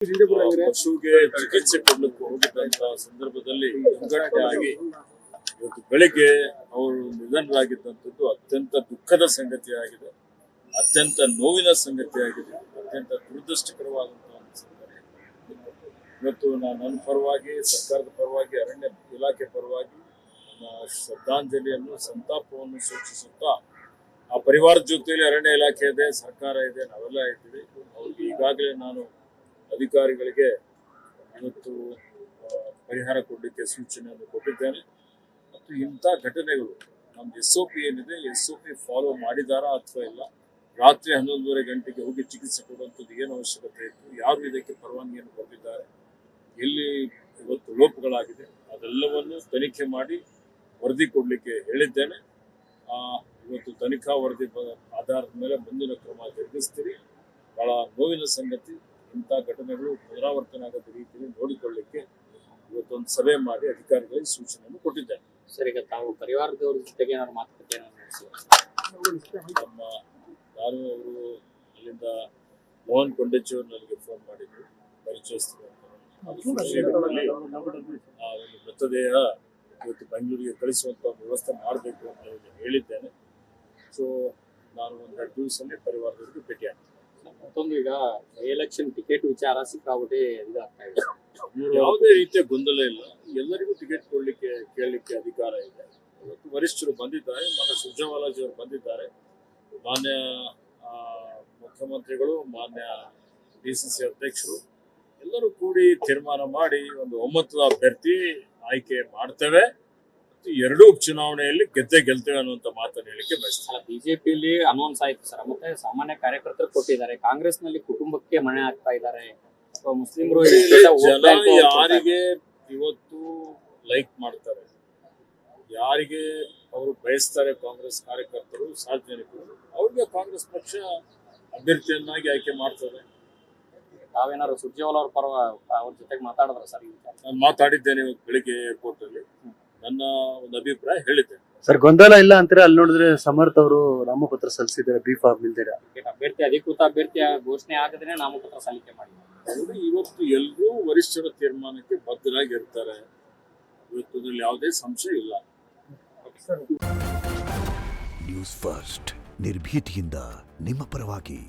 ಪಶುಗೆ ಚಿಕಿತ್ಸೆ ಕೊಡ್ಲಿಕ್ಕೆ ಹೋಗಿದ್ದಂತಹ ಸಂದರ್ಭದಲ್ಲಿ ಸಂಘಟನೆ ಆಗಿ ಇವತ್ತು ಬೆಳಿಗ್ಗೆ ಅವರು ನಿಧನರಾಗಿದ್ದಂಥದ್ದು ಅತ್ಯಂತ ದುಃಖದ ಸಂಗತಿಯಾಗಿದೆ, ಅತ್ಯಂತ ನೋವಿನ ಸಂಗತಿಯಾಗಿದೆ, ಅತ್ಯಂತ ದುರದೃಷ್ಟಕರವಾದಂತಹ ಒಂದು ಸಂಗತಿ. ಇವತ್ತು ನನ್ನ ಪರವಾಗಿ, ಸರ್ಕಾರದ ಪರವಾಗಿ, ಅರಣ್ಯ ಇಲಾಖೆ ಪರವಾಗಿ ಶ್ರದ್ಧಾಂಜಲಿಯನ್ನು, ಸಂತಾಪವನ್ನು ಸೂಚಿಸುತ್ತಾ ಆ ಪರಿವಾರದ ಜೊತೆಯಲ್ಲಿ ಅರಣ್ಯ ಇಲಾಖೆ ಇದೆ, ಸರ್ಕಾರ ಇದೆ, ನಾವೆಲ್ಲ ಇದ್ದೀವಿ. ಅವ್ರಿಗೆ ಈಗಾಗಲೇ ನಾನು ಅಧಿಕಾರಿಗಳಿಗೆ ಇವತ್ತು ಪರಿಹಾರ ಕೊಡಲಿಕ್ಕೆ ಸೂಚನೆಯನ್ನು ಕೊಟ್ಟಿದ್ದೇನೆ. ಮತ್ತು ಇಂಥ ಘಟನೆಗಳು ನಮ್ದು SOP ಏನಿದೆ, SOP ಫಾಲೋ ಮಾಡಿದಾರಾ ಅಥವಾ ಇಲ್ಲ, ರಾತ್ರಿ 11:30 ಗಂಟೆಗೆ ಹೋಗಿ ಚಿಕಿತ್ಸೆ ಕೊಡುವಂಥದ್ದು ಏನು ಅವಶ್ಯಕತೆ ಇತ್ತು, ಯಾರು ಇದಕ್ಕೆ ಪರವಾನಗಿಯನ್ನು ಕೊಟ್ಟಿದ್ದಾರೆ, ಎಲ್ಲಿ ಇವತ್ತು ಲೋಪಗಳಾಗಿದೆ, ಅದೆಲ್ಲವನ್ನು ತನಿಖೆ ಮಾಡಿ ವರದಿ ಕೊಡಲಿಕ್ಕೆ ಹೇಳಿದ್ದೇನೆ. ಇವತ್ತು ತನಿಖಾ ವರದಿ ಆಧಾರದ ಮೇಲೆ ಮುಂದಿನ ಕ್ರಮ ಜರುಗಿಸ್ತೀರಿ. ಬಹಳ ನೋವಿನ ಸಂಗತಿ. ಇಂಥ ಘಟನೆಗಳು ಪುನರಾವರ್ತನೆ ಆಗದ ರೀತಿಯಲ್ಲಿ ನೋಡಿಕೊಳ್ಳಲಿಕ್ಕೆ ಇವತ್ತೊಂದು ಸಭೆ ಮಾಡಿ ಅಧಿಕಾರಿಗಳಿಗೆ ಸೂಚನೆಯನ್ನು ಕೊಟ್ಟಿದ್ದೇನೆ. ಸರ್, ಈಗ ತಾವು ಪರಿವಾರದವ್ರ ಜೊತೆಗೆ ಏನಾದ್ರು ಮಾತುಕತೆ ನಮ್ಮ ನಾನು ಅವರು ಅಲ್ಲಿಂದ ಮೋಹನ್ ಕೊಂಡಜ್ಜಿ ಅವರು ನನಗೆ ಫೋನ್ ಮಾಡಿದ್ರು, ಪರಿಚಯಿಸ್ತೀನಿ ಒಂದು ಮೃತದೇಹ ಇವತ್ತು ಬೆಂಗಳೂರಿಗೆ ಕಳಿಸುವಂತ ವ್ಯವಸ್ಥೆ ಮಾಡಬೇಕು ಅಂತ ಹೇಳಿದ್ದೇನೆ. ಸೊ ನಾನು ಒಂದು 2 ದಿವಸದಲ್ಲಿ ಪರಿವಾರದವರಿಗೆ ಭೇಟಿ ಆಗ್ತೀನಿ. ಮತ್ತೊಂದು, ಈಗ ಎಲೆಕ್ಷನ್ ಟಿಕೆಟ್ ವಿಚಾರ ಸಿಕ್ಕಾಬಿಟ್ಟು ಇದಾಗ್ತಾ ಇದೆ. ಯಾವುದೇ ರೀತಿಯ ಗೊಂದಲ ಇಲ್ಲ, ಎಲ್ಲರಿಗೂ ಟಿಕೆಟ್ ಕೊಡ್ಲಿಕ್ಕೆ ಕೇಳಲಿಕ್ಕೆ ಅಧಿಕಾರ ಇದೆ. ಇವತ್ತು ವರಿಷ್ಠರು ಬಂದಿದ್ದಾರೆ, ಮಾನ್ಯ ಸುರ್ಜೇವಾಲಾಜಿ ಅವರು ಬಂದಿದ್ದಾರೆ, ಮಾನ್ಯ ಮುಖ್ಯಮಂತ್ರಿಗಳು, ಮಾನ್ಯ DCC ಅಧ್ಯಕ್ಷರು ಎಲ್ಲರೂ ಕೂಡಿ ತೀರ್ಮಾನ ಮಾಡಿ ಒಂದು ಒಮ್ಮತದ ಅಭ್ಯರ್ಥಿ ಆಯ್ಕೆ ಮಾಡ್ತೇವೆ. ಎರಡೂ ಉಪಚುನಾವಣೆಯಲ್ಲಿ ಗೆಲ್ತೇವೆ ಅನ್ನುವಂತ ಮಾತನ್ನು ಹೇಳಿಕೆ ಬಯಸ್ತಾರೆ. ಬಿಜೆಪಿಯಲ್ಲಿ ಅನೌನ್ಸ್ ಆಯ್ತು ಸರ್, ಮತ್ತೆ ಸಾಮಾನ್ಯ ಕಾರ್ಯಕರ್ತರು ಕೊಟ್ಟಿದ್ದಾರೆ, ಕಾಂಗ್ರೆಸ್ ನಲ್ಲಿ ಕುಟುಂಬಕ್ಕೆ ಮಣೆ ಆಗ್ತಾ ಇದ್ದಾರೆ, ಮುಸ್ಲಿಮರು ಜನ ಯಾರಿಗೆ ಇವತ್ತು ಲೈಕ್ ಮಾಡ್ತಾರೆ, ಯಾರಿಗೆ ಅವರು ಬಯಸ್ತಾರೆ, ಕಾಂಗ್ರೆಸ್ ಕಾರ್ಯಕರ್ತರು, ಸಾರ್ವಜನಿಕರು, ಅವ್ರಿಗೆ ಕಾಂಗ್ರೆಸ್ ಪಕ್ಷ ಅಭ್ಯರ್ಥಿಯನ್ನಾಗಿ ಆಯ್ಕೆ ಮಾಡ್ತದೆ. ತಾವೇನಾದ್ರು ಸುರ್ಜೇವಾಲಾ ಅವ್ರ ಪರ ಅವ್ರ ಜೊತೆಗೆ ಮಾತಾಡಿದ್ರ ಸರ್? ನಾನು ಮಾತಾಡಿದ್ದೇನೆ ಇವತ್ತು ಬೆಳಿಗ್ಗೆ ಏರ್ಪೋರ್ಟ್ ಅಲ್ಲಿ, ನನ್ನ ಒಂದು ಅಭಿಪ್ರಾಯ ಹೇಳಿದ್ದೇನೆ. ಸರ್, ಗೊಂದಲ ಇಲ್ಲ ಅಂತೀರಾ? ಅಲ್ಲಿ ನೋಡಿದ್ರೆ ಸಮರ್ಥ ಅವರು ನಾಮಪತ್ರ ಸಲ್ಲಿಸಿದ್ದಾರೆ, B ಫಾರ್ಮ್ ಇಲ್ದಿರ. ಅಭ್ಯರ್ಥಿ ಅಧಿಕೃತ ಅಭ್ಯರ್ಥಿ ಘೋಷಣೆ ಆಗದೇ ನಾಮಪತ್ರ ಸಲ್ಲಿಕೆ ಮಾಡಿದ್ದಾರೆ. ಇವತ್ತು ಎಲ್ಲರೂ ವರಿಷ್ಠರ ತೀರ್ಮಾನಕ್ಕೆ ಬದ್ಧರಾಗಿ ಇರ್ತಾರೆ, ಇವತ್ತು ಯಾವುದೇ ಸಂಶಯ ಇಲ್ಲ. ನ್ಯೂಸ್ ಫಸ್ಟ್, ನಿರ್ಭೀತಿಯಿಂದ ನಿಮ್ಮ ಪರವಾಗಿ.